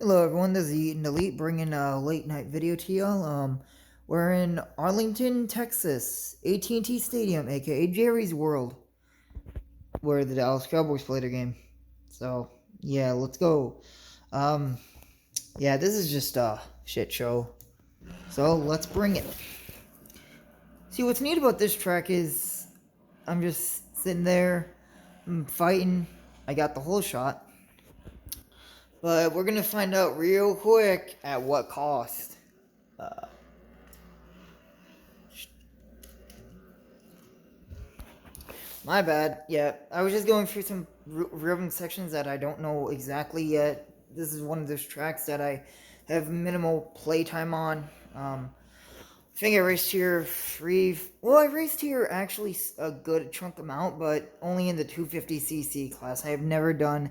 Hello everyone, this is Eaton Elite bringing a late night video to y'all. We're in Arlington, Texas, AT&T Stadium, aka Jerry's World, where the Dallas Cowboys play their game. So yeah, let's go. Um, yeah, this is just a shit show. So let's bring it. See, what's neat about this track is I'm just sitting there, I'm fighting. I got the whole shot, but we're gonna find out real quick at what cost. Uh, My bad. Yeah, I was just going through some rhythm sections that I don't know exactly yet. This is one of those tracks that I have minimal playtime on. I think I raced here I raced here actually a good chunk amount, but only in the 250cc class. I have never done,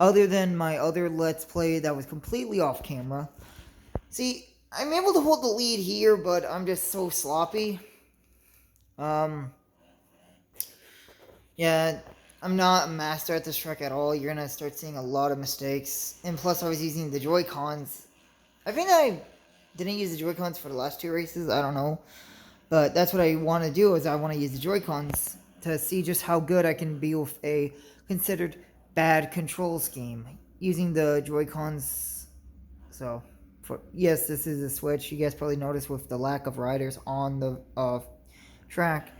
other than my other Let's Play that was completely off camera. See, I'm able to hold the lead here, but I'm just so sloppy. Um, Yeah, I'm not a master at this track at all. You're gonna start seeing a lot of mistakes. And plus, I was using the Joy-Cons. I think I didn't use the Joy-Cons for the last two races. I don't know. But that's what I want to do, is I want to use the Joy-Cons to see just how good I can be with a considered bad control scheme. Using the Joy-Cons. So, yes, this is a switch. You guys probably noticed with the lack of riders on the track.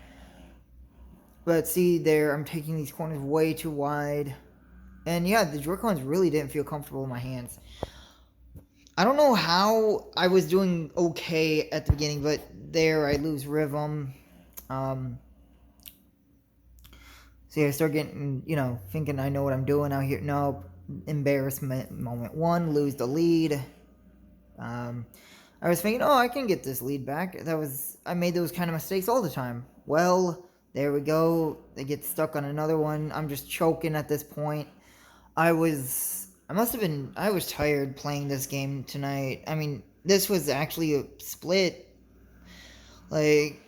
But see there, I'm taking these corners way too wide. And yeah, the Joy-Cons really didn't feel comfortable in my hands. I don't know how I was doing okay at the beginning, but there I lose rhythm. See, I start getting, thinking I know what I'm doing out here. No, embarrassment moment one, lose the lead. I was thinking, oh, I can get this lead back. I made those kind of mistakes all the time. Well, there we go. They get stuck on another one. I'm just choking at this point. I was tired playing this game tonight. I mean, this was actually a split. Like,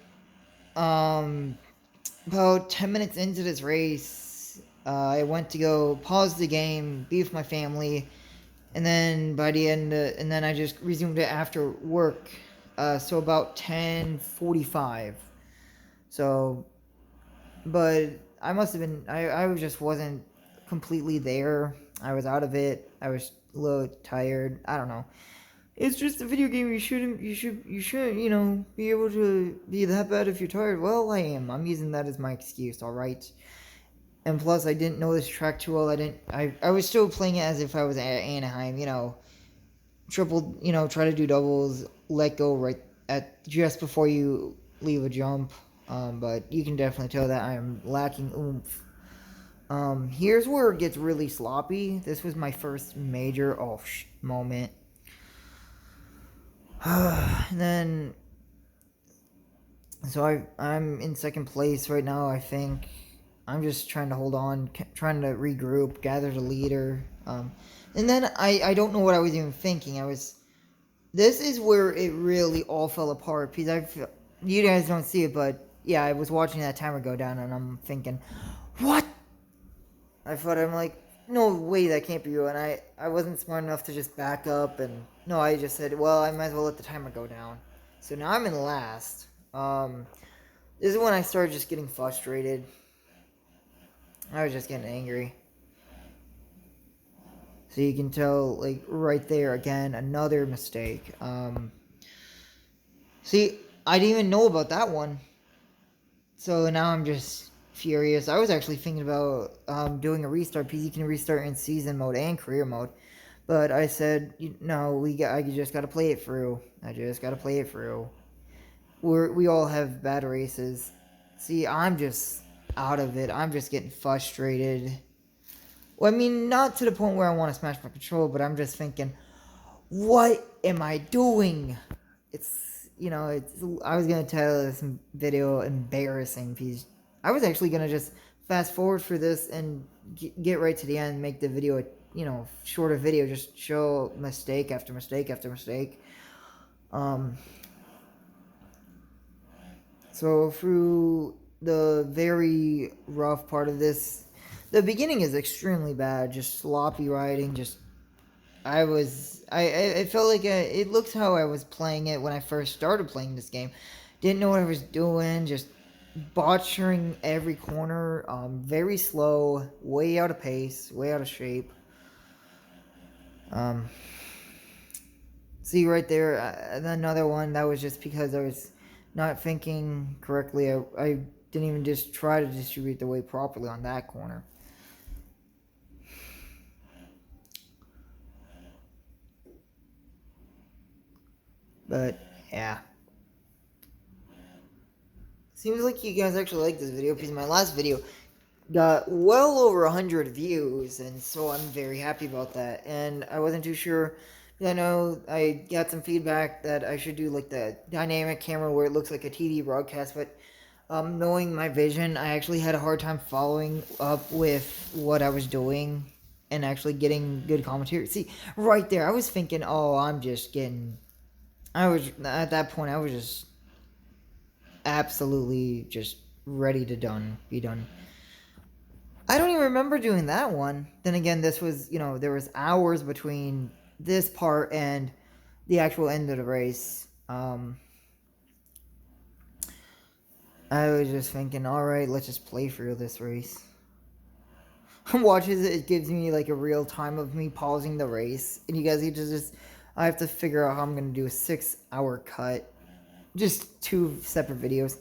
about 10 minutes into this race, I went to go pause the game, be with my family, and then by the end, and then I just resumed it after work. So about 10:45. So, but I must have been. I just wasn't completely there. I was out of it. I was a little tired. I don't know. It's just a video game. You shouldn't, be able to be that bad if you're tired. Well, I am. I'm using that as my excuse. All right. And plus, I didn't know this track too well. I was still playing it as if I was at Anaheim. Triple. Try to do doubles. Let go right at just before you leave a jump. But you can definitely tell that I am lacking oomph. Here's where it gets really sloppy. This was my first major moment. And then, so I'm in second place right now. I think I'm just trying to hold on, trying to regroup, gather the leader. And then I don't know what I was even thinking. This is where it really all fell apart, because you guys don't see it, but yeah, I was watching that timer go down, and I'm thinking, what? I'm like, no way, that can't be you. And I wasn't smart enough to just back up, and no, I just said, well, I might as well let the timer go down. So now I'm in last. This is when I started just getting frustrated. I was just getting angry. So you can tell, like, right there, again, another mistake. See, I didn't even know about that one. So now I'm just furious. I was actually thinking about doing a restart, because you can restart in season mode and career mode. But I said, no, I just got to play it through. I just got to play it through. We all have bad races. See, I'm just out of it. I'm just getting frustrated. Well, I mean, not to the point where I want to smash my control, but I'm just thinking, what am I doing? I was going to tell this video embarrassing, because I was actually going to just fast forward for this and get right to the end, make the video shorter video, just show mistake after mistake after mistake. So through the very rough part of this, the beginning is extremely bad, just sloppy riding, I felt like it looked how I was playing it when I first started playing this game. Didn't know what I was doing, just botching every corner, very slow, way out of pace, way out of shape. Um, See right there, another one that was just because I was not thinking correctly. I didn't even just try to distribute the weight properly on that corner. But yeah, seems like you guys actually like this video because my last video got well over 100 views, and so I'm very happy about that. And I wasn't too sure. I know I got some feedback that I should do like the dynamic camera where it looks like a TV broadcast, but knowing my vision, I actually had a hard time following up with what I was doing and actually getting good commentary. See, right there, I was thinking, oh, I'm just getting. I was at that point, I was just absolutely just ready to be done. I don't even remember doing that one. Then again, this was, there was hours between this part and the actual end of the race. I was just thinking, all right, let's just play through this race. Watches it gives me like a real time of me pausing the race, and you guys need to just. I have to figure out how I'm gonna do a 6-hour cut, just 2 separate videos,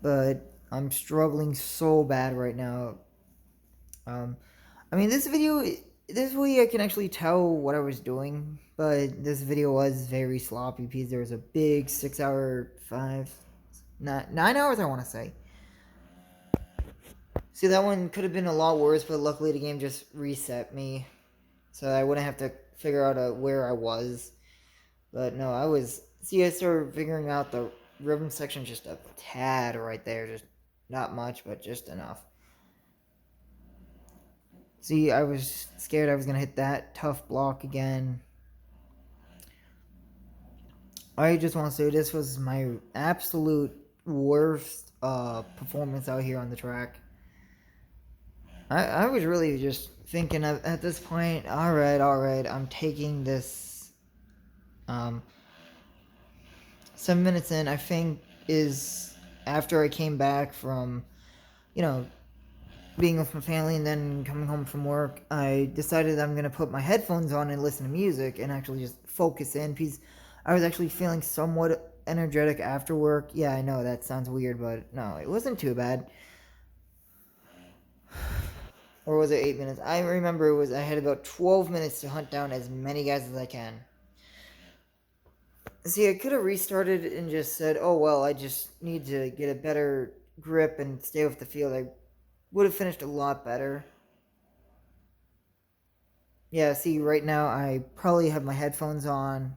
but I'm struggling so bad right now. I mean, this way I can actually tell what I was doing, but this video was very sloppy because there was a big 6-hour, 9 hours, I want to say. See, that one could have been a lot worse, but luckily the game just reset me, so I wouldn't have to figure out where I was. But no, I was. See, I started figuring out the rhythm section just a tad right there, just not much, but just enough. See, I was scared I was gonna hit that tough block again. I just want to say this was my absolute worst performance out here on the track. I was really just thinking at this point, all right, I'm taking this. 7 minutes in, I think, is after I came back from, you know, being with my family and then coming home from work. I decided I'm gonna put my headphones on and listen to music and actually just focus in because I was actually feeling somewhat energetic after work. Yeah, I know that sounds weird, but no, it wasn't too bad. Or was it 8 minutes? I remember I had about 12 minutes to hunt down as many guys as I can. See, I could have restarted and just said, oh, well, I just need to get a better grip and stay off the field. I would have finished a lot better. Yeah, see, right now I probably have my headphones on,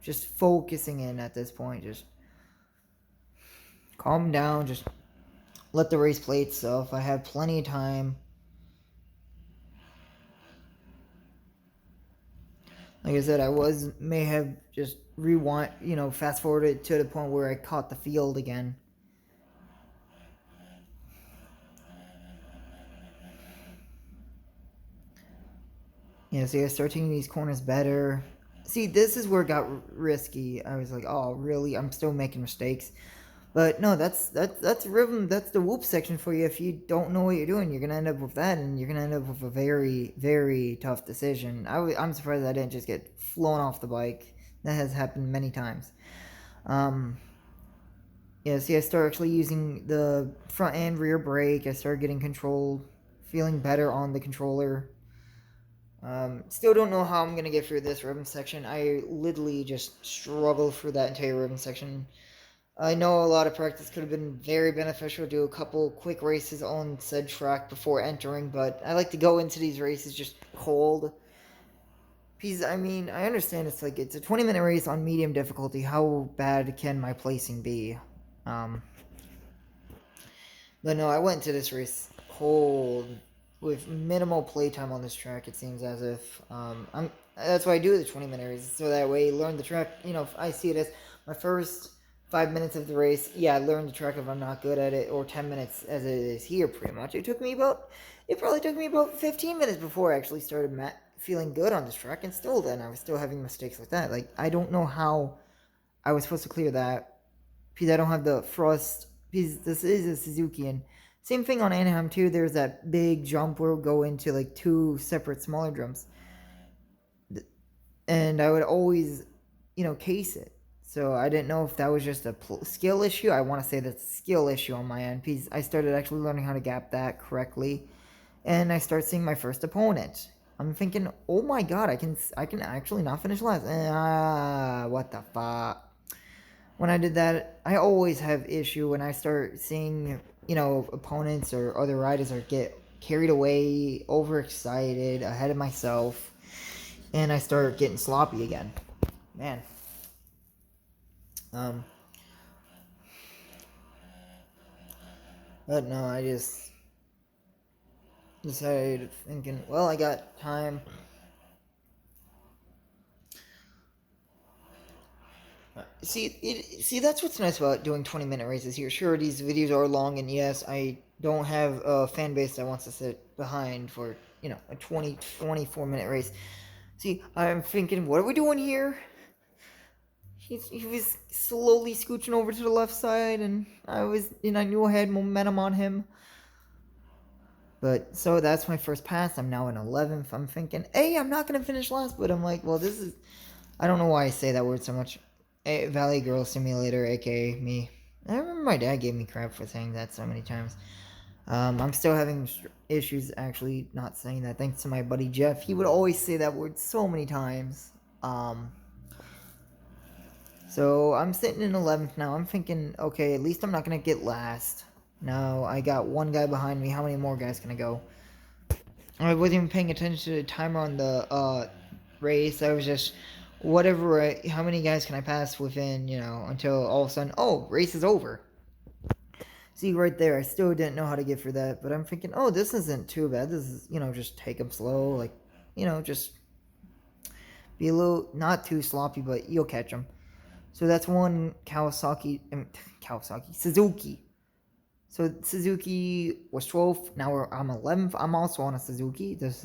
just focusing in at this point. Just calm down, just let the race play itself. I have plenty of time. Like I said, may have just rewind, fast forwarded to the point where I caught the field again. See, I started taking these corners better. See, this is where it got risky. I was like, oh, really? I'm still making mistakes. But no, that's rhythm. That's the whoop section for you. If you don't know what you're doing, you're gonna end up with that, and you're gonna end up with a very, very tough decision. I'm surprised I didn't just get flown off the bike. That has happened many times. See, I started actually using the front and rear brake. I started getting control, feeling better on the controller. Still don't know how I'm gonna get through this rhythm section. I literally just struggled through that entire rhythm section. I know a lot of practice could have been very beneficial. Do a couple quick races on said track before entering, but I like to go into these races just cold. Because, I mean, I understand it's a 20-minute race on medium difficulty. How bad can my placing be? But no, I went to this race cold with minimal playtime on this track. It seems as if that's why I do the 20-minute races, so that way I learn the track. If I see it as my first 5 minutes of the race, yeah, I learned the track if I'm not good at it, or 10 minutes as it is here, pretty much. It probably took me about 15 minutes before I actually started feeling good on this track, and still then I was still having mistakes like that. Like, I don't know how I was supposed to clear that because I don't have the frost. Because this is a Suzuki, and same thing on Anaheim too. There's that big jump where we go into like two separate smaller jumps, and I would always, case it. So I didn't know if that was just a skill issue. I want to say that's a skill issue on my end because I started actually learning how to gap that correctly, and I start seeing my first opponent. I'm thinking, oh my god, I can actually not finish last. What the fuck? When I did that, I always have issue when I start seeing, opponents or other riders or get carried away, overexcited, ahead of myself, and I start getting sloppy again. Man. Um, but no, I just decided thinking, well, I got time. See, that's what's nice about doing 20-minute races here. Sure, these videos are long, and yes, I don't have a fan base that wants to sit behind for, a 24-minute race. See, I'm thinking, what are we doing here? He was slowly scooching over to the left side, and I knew I had momentum on him. But, so that's my first pass. I'm now in 11th. I'm thinking, hey, I'm not going to finish last, but I'm like, well, this is, I don't know why I say that word so much. Valley Girl Simulator, aka me. I remember my dad gave me crap for saying that so many times. I'm still having issues actually not saying that. Thanks to my buddy Jeff. He would always say that word so many times. So I'm sitting in 11th now. I'm thinking, okay, at least I'm not going to get last. Now I got one guy behind me. How many more guys can I go? I wasn't even paying attention to the timer on the race. I was just, whatever, how many guys can I pass within, until all of a sudden, oh, race is over. See, right there, I still didn't know how to get for that, but I'm thinking, oh, this isn't too bad. This is, just take them slow, like, just be a little, not too sloppy, but you'll catch them. So that's one Suzuki. So Suzuki was 12th. Now I'm 11th. I'm also on a Suzuki. This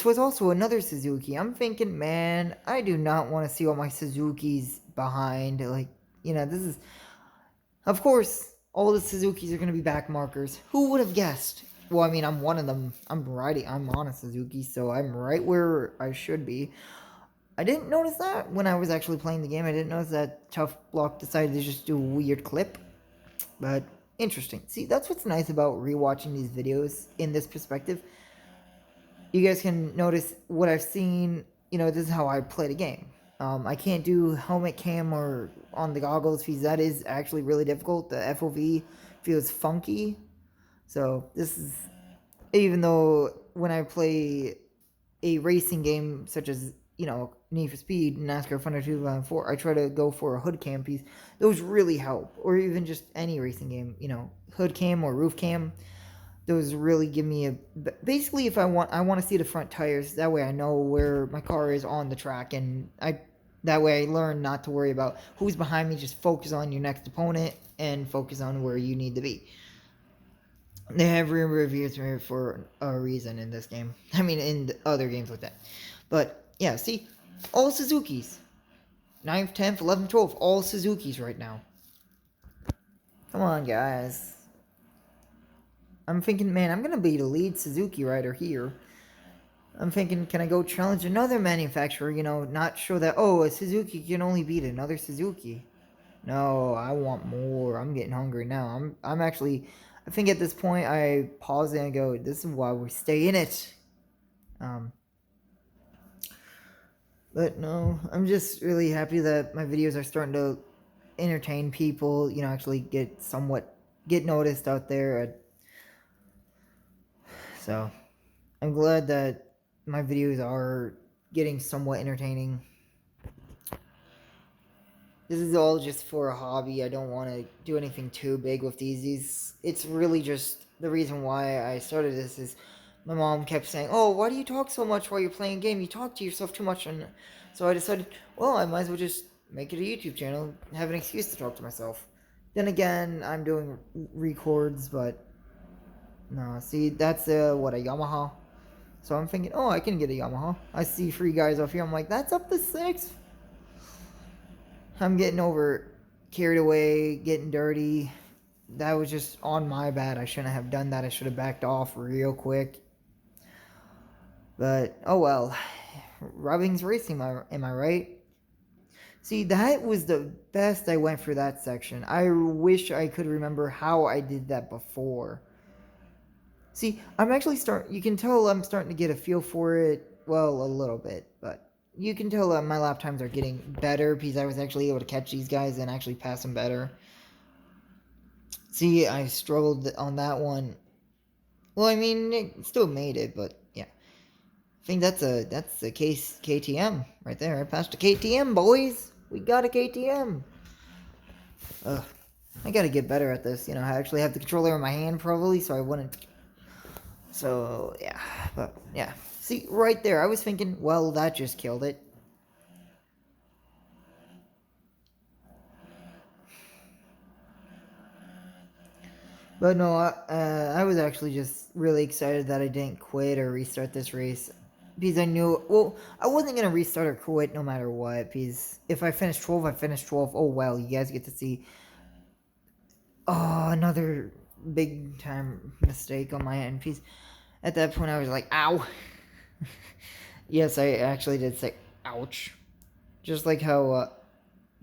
was also another Suzuki. I'm thinking, man, I do not want to see all my Suzukis behind. Like, this is, of course, all the Suzukis are going to be back markers. Who would have guessed? Well, I mean, I'm one of them. I'm on a Suzuki, so I'm right where I should be. I didn't notice that when I was actually playing the game. I didn't notice that Tough Block decided to just do a weird clip. But interesting. See, that's what's nice about rewatching these videos in this perspective. You guys can notice what I've seen. This is how I play the game. I can't do helmet cam or on the goggles because that is actually really difficult. The FOV feels funky. So this is, even though when I play a racing game such as, Need for Speed, NASCAR Thunder 2004, I try to go for a hood cam piece. Those really help. Or even just any racing game, hood cam or roof cam. Those really give me a, basically, if I want to see the front tires. That way I know where my car is on the track, and that way I learn not to worry about who's behind me. Just focus on your next opponent and focus on where you need to be. They have rear reviews for a reason in this game. I mean, in other games like that. But, yeah, see, all Suzukis. 9th, 10th, 11th, 12th, all Suzukis right now. Come on, guys. I'm thinking, man, I'm going to be the lead Suzuki rider here. I'm thinking, can I go challenge another manufacturer, not show that, oh, a Suzuki can only beat another Suzuki. No, I want more. I'm getting hungry now. I'm actually, I think at this point I pause and go, this is why we stay in it. But no, I'm just really happy that my videos are starting to entertain people, actually get noticed out there. So I'm glad that my videos are getting somewhat entertaining. This is all just for a hobby. I don't want to do anything too big with these. It's really just the reason why I started this is my mom kept saying, oh, why do you talk so much while you're playing a game? You talk to yourself too much. And so I decided, well, I might as well just make it a YouTube channel, have an excuse to talk to myself. Then again, I'm doing records, but no, see, that's a Yamaha. So I'm thinking, oh, I can get a Yamaha. I see 3 guys off here. I'm like, that's up to 6. I'm getting over carried away, getting dirty. That was just on my bad. I shouldn't have done that. I should have backed off real quick. But oh well. Rubbing's racing, am I right? See, that was the best I went for that section. I wish I could remember how I did that before. See, I'm actually you can tell I'm starting to get a feel for it, well, a little bit, but you can tell my lap times are getting better because I was actually able to catch these guys and actually pass them better. See, I struggled on that one. Well, I mean, it still made it, but yeah. I think that's a case KTM right there. I passed a KTM, boys. We got a KTM. Ugh. I gotta get better at this. I actually have the controller in my hand probably, so I wouldn't. So yeah, but yeah. See, right there, I was thinking, well, that just killed it. But no, I was actually just really excited that I didn't quit or restart this race. Because I knew, well, I wasn't going to restart or quit no matter what. Because if I finished 12, I finished 12. Oh, well, you guys get to see, oh, another big time mistake on my end. Because at that point, I was like, ow. Yes, I actually did say, ouch. Just like how,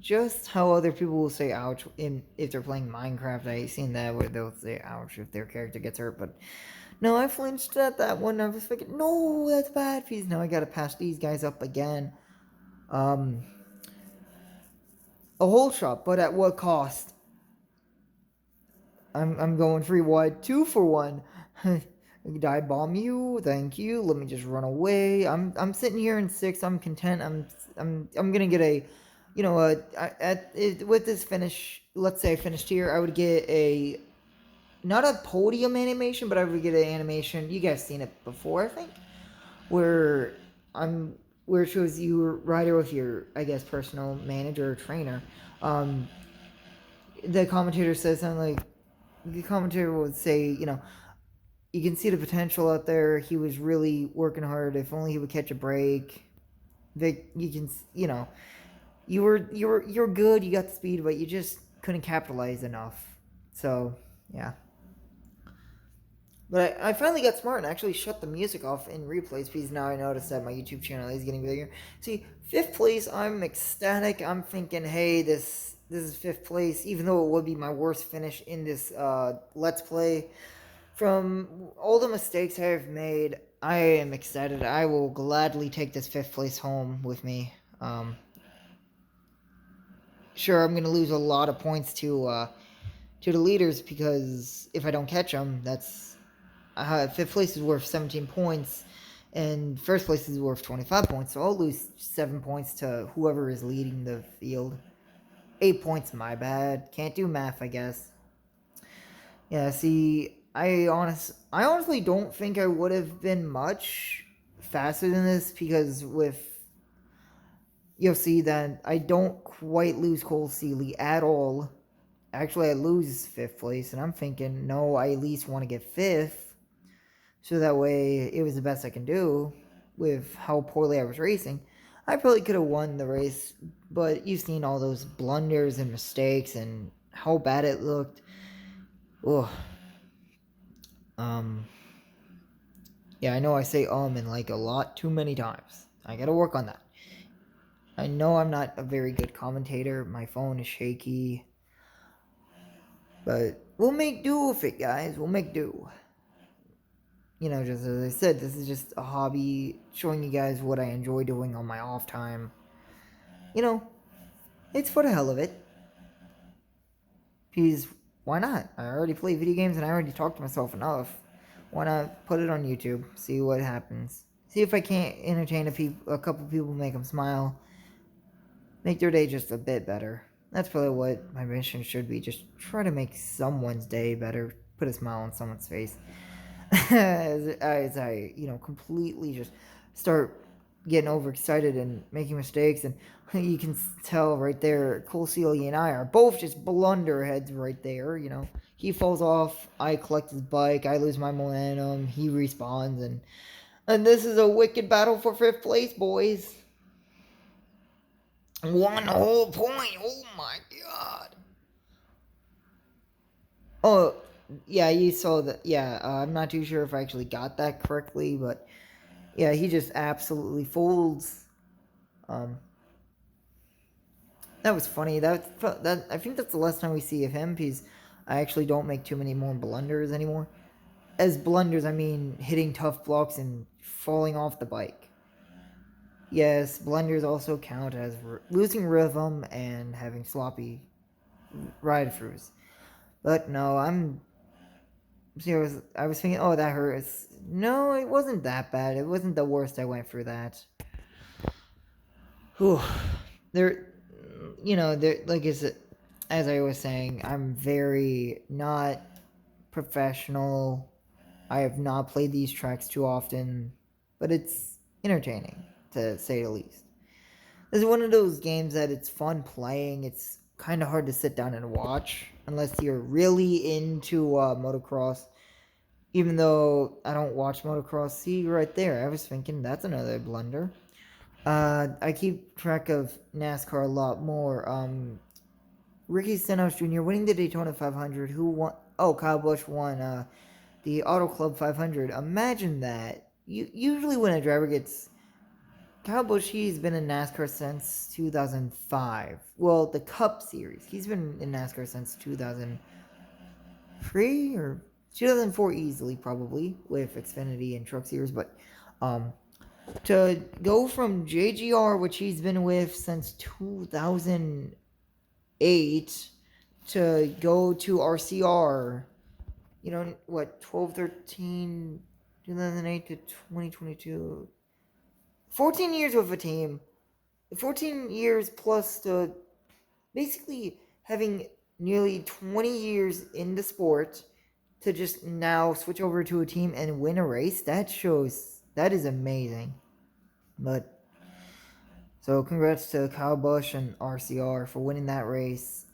just how other people will say ouch if they're playing Minecraft. I've seen that where they'll say ouch if their character gets hurt, but no, I flinched at that one. I was thinking, no, that's bad, please. Now I gotta pass these guys up again. A whole shot, but at what cost? I'm going 3 wide, 2 for 1. Did I bomb you? Thank you. Let me just run away. I'm sitting here in 6. I'm content. I'm gonna get a, with this finish. Let's say I finished here. I would get a, not a podium animation, but I would get an animation. You guys seen it before, I think, where where it shows you rider with your, I guess, personal manager or trainer. The commentator says something like, the commentator would say, you can see the potential out there. He was really working hard. If only he would catch a break. Vic, you can, you're good. You got the speed, but you just couldn't capitalize enough. So yeah. But I finally got smart and actually shut the music off in replays because now I noticed that my YouTube channel is getting bigger. See, 5th place, I'm ecstatic. I'm thinking, hey, this is 5th place, even though it would be my worst finish in this Let's Play. From all the mistakes I have made, I am excited. I will gladly take this 5th place home with me. Sure, I'm going to lose a lot of points to the leaders because if I don't catch them, that's... 5th place is worth 17 points, and 1st place is worth 25 points, so I'll lose 7 points to whoever is leading the field. 8 points, my bad. Can't do math, I guess. Yeah, see, I honestly don't think I would have been much faster than this, because you'll see that I don't quite lose Cole Seeley at all. Actually, I lose 5th place, and I'm thinking, no, I at least want to get 5th. So that way, it was the best I can do with how poorly I was racing. I probably could have won the race, but you've seen all those blunders and mistakes and how bad it looked. Ugh. Yeah, I know I say in like a lot too many times. I gotta work on that. I know I'm not a very good commentator. My phone is shaky. But we'll make do with it, guys. We'll make do. Just as I said, this is just a hobby, showing you guys what I enjoy doing on my off time. It's for the hell of it. Because why not? I already play video games and I already talk to myself enough. Why not put it on YouTube, see what happens. See if I can't entertain a couple people, make them smile. Make their day just a bit better. That's probably what my mission should be. Just try to make someone's day better. Put a smile on someone's face. as I, completely just start getting overexcited and making mistakes. And you can tell right there, Cole Seeley and I are both just blunderheads right there. He falls off, I collect his bike, I lose my momentum, he respawns, and And this is a wicked battle for 5th place, boys. 1 whole point. Oh my god. Oh, yeah, you saw that. Yeah, I'm not too sure if I actually got that correctly, but yeah, he just absolutely folds. Um, that was funny. That I think that's the last time we see of him because I actually don't make too many more blunders anymore. As blunders, I mean hitting tough blocks and falling off the bike. Yes, blunders also count as losing rhythm and having sloppy ride throughs. But no, I was thinking, oh, that hurts. No, it wasn't that bad. It wasn't the worst I went through that. Whew. There, like as I was saying, I'm very not professional. I have not played these tracks too often, but it's entertaining, to say the least. This is one of those games that it's fun playing. It's kind of hard to sit down and watch unless you're really into motocross. Even though I don't watch motocross, see right there, I was thinking that's another blunder. I keep track of NASCAR a lot more. Ricky Stenhouse Jr. winning the Daytona 500. Who won? Oh, Kyle Busch won the Auto Club 500. Imagine that. Usually when a driver gets Kyle Busch, he's been in NASCAR since 2005. Well, the Cup Series. He's been in NASCAR since 2003 or 2004 easily, probably, with Xfinity and Truck Series. But to go from JGR, which he's been with since 2008, to go to RCR, what, 12, 13, 2008 to 2022. 14 years with a team. 14 years plus the basically having nearly 20 years in the sport to just now switch over to a team and win a race. That is amazing. But so congrats to Kyle Busch and RCR for winning that race.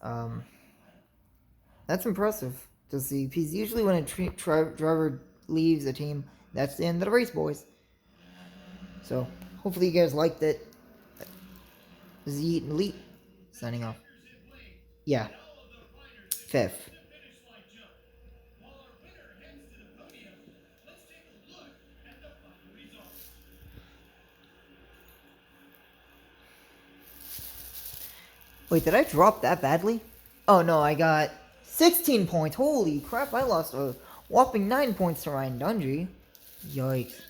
That's impressive to see because usually when a driver leaves a team, that's the end of the race, boys. So hopefully you guys liked it. This is Yeet and Elite signing off. Yeah, 5th. Wait, did I drop that badly? Oh no, I got 16 points. Holy crap, I lost a whopping 9 points to Ryan Dungey. Yikes.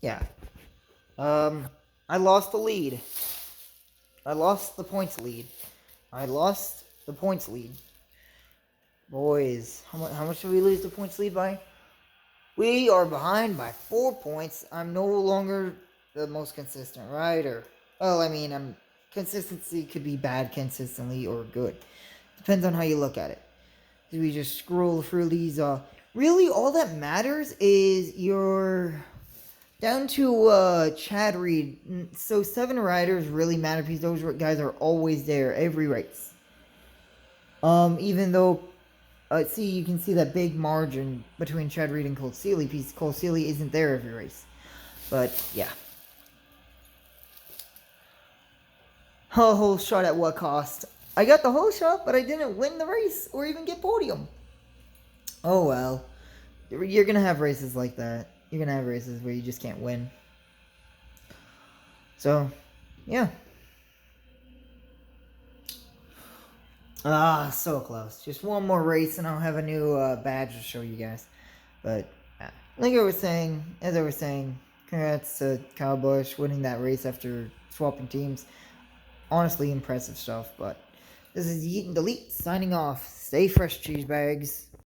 Yeah. I lost the lead. I lost the points lead. I lost the points lead. Boys, how much did we lose the points lead by? We are behind by 4 points. I'm no longer the most consistent rider. Well, I mean, consistency could be bad consistently or good. Depends on how you look at it. We just scroll through these. Really, all that matters is you're down to Chad Reed. So 7 riders really matter because those guys are always there every race. Even though, see, you can see that big margin between Chad Reed and Cole Seeley because Cole Seeley isn't there every race. But yeah. A whole shot at what cost? I got the whole shot, but I didn't win the race or even get podium. Oh well. You're gonna have races like that. You're gonna have races where you just can't win. So, yeah. So close. Just one more race and I'll have a new badge to show you guys. But, like I was saying, congrats to Kyle Busch winning that race after swapping teams. Honestly, impressive stuff, but this is Yeet and Delete signing off. Stay fresh, cheese bags.